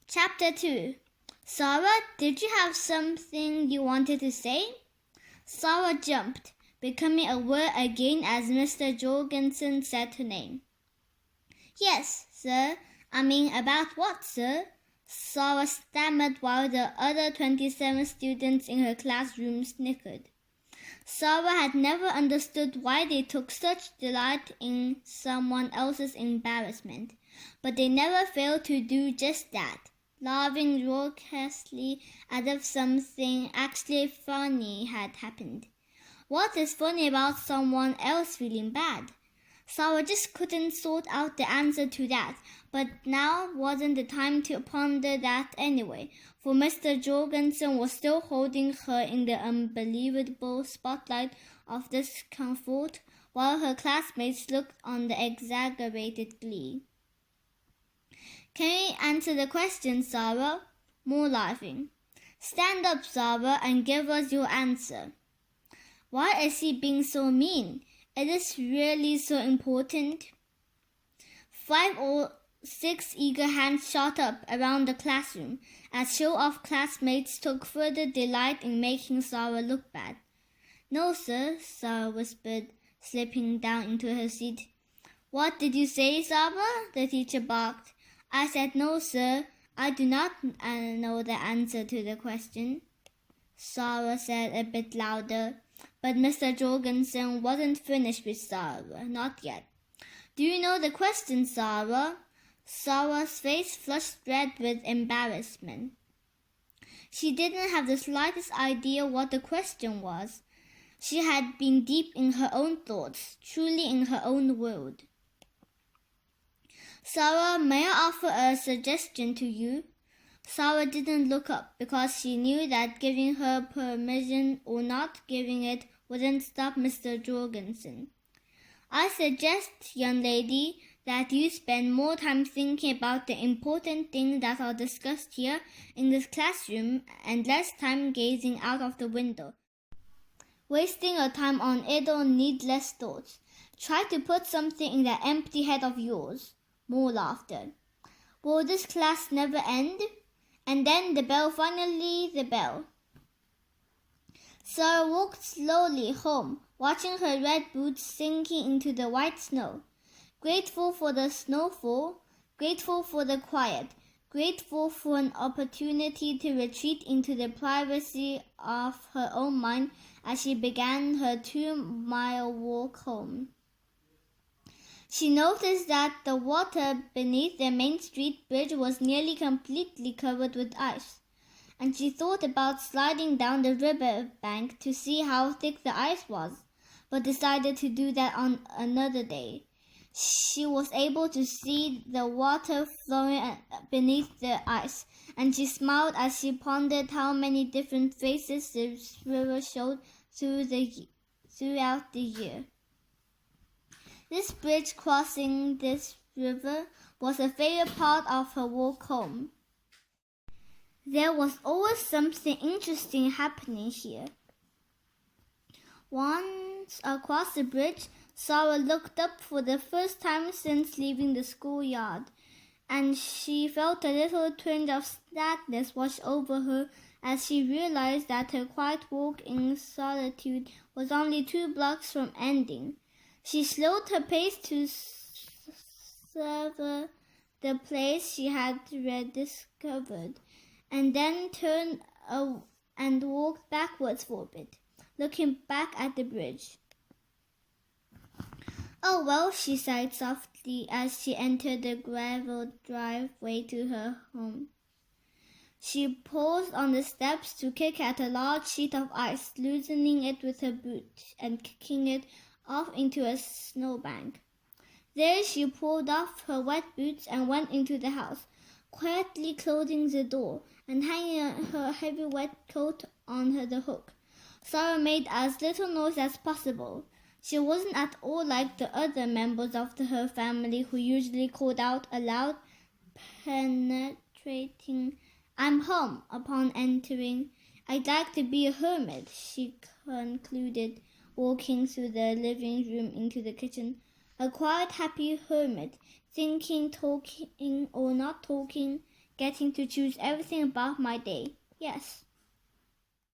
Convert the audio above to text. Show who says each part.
Speaker 1: Chapter 2. Sara, did you have something you wanted to say? Sara jumped, becoming aware again as Mr. Jorgensen said her name. Yes, sir. I mean, about what, sir? Sara stammered while the other 27 students in her classroom snickered. Sara had never understood why they took such delight in someone else's embarrassment, but they never failed to do just that, laughing raucously as if something actually funny had happened. What is funny about someone else feeling bad? Sara just couldn't sort out the answer to that, but now wasn't the time to ponder that anyway, for Mr. Jorgensen was still holding her in the unbelievable spotlight of discomfort, while her classmates looked on the exaggerated glee. Can you answer the question, Sara? More laughing. Stand up, Sara, and give us your answer. Why is he being so mean? It is really so important. 5 or 6 eager hands shot up around the classroom as show-off classmates took further delight in making Sara look bad. No, sir, Sara whispered, slipping down into her seat. What did you say, Sara? The teacher barked. I said no, sir. I do not know the answer to the question, Sara said a bit louder. But Mr. Jorgensen wasn't finished with Sara, not yet. Do you know the question, Sara? Sara's face flushed red with embarrassment. She didn't have the slightest idea what the question was. She had been deep in her own thoughts, truly in her own world. Sara, may I offer a suggestion to you? Sara didn't look up because she knew that giving her permission or not giving it wouldn't stop Mr. Jorgensen. I suggest, young lady, that you spend more time thinking about the important things that are discussed here in this classroom and less time gazing out of the window, wasting your time on idle, needless thoughts. Try to put something in that empty head of yours. More laughter. Will this class never end? And then the bell, finally the bell. Sara walked slowly home, watching her red boots sinking into the white snow. Grateful for the snowfall, grateful for the quiet, grateful for an opportunity to retreat into the privacy of her own mind as she began her 2-mile walk home. She noticed that the water beneath the Main Street bridge was nearly completely covered with ice, and she thought about sliding down the river bank to see how thick the ice was, but decided to do that on another day. She was able to see the water flowing beneath the ice, and she smiled as she pondered how many different faces this river showed throughout the year. This bridge crossing this river was a favorite part of her walk home. There was always something interesting happening here. Once across the bridge, Sara looked up for the first time since leaving the schoolyard, and she felt a little twinge of sadness wash over her as she realized that her quiet walk in solitude was only 2 blocks from ending. She slowed her pace to savor the place she had rediscovered, and then turned and walked backwards for a bit, looking back at the bridge. Oh well, she sighed softly as she entered the gravel driveway to her home. She paused on the steps to kick at a large sheet of ice, loosening it with her boot and kicking it off into a snowbank. There she pulled off her wet boots and went into the house, quietly closing the door and hanging her heavy wet coat on the hook. Sara made as little noise as possible. She wasn't at all like the other members of her family who usually called out a loud, penetrating, "I'm home," upon entering. "I'd like to be a hermit," she concluded, walking through the living room into the kitchen. A quiet, happy hermit, thinking, talking, or not talking, getting to choose everything about my day. Yes.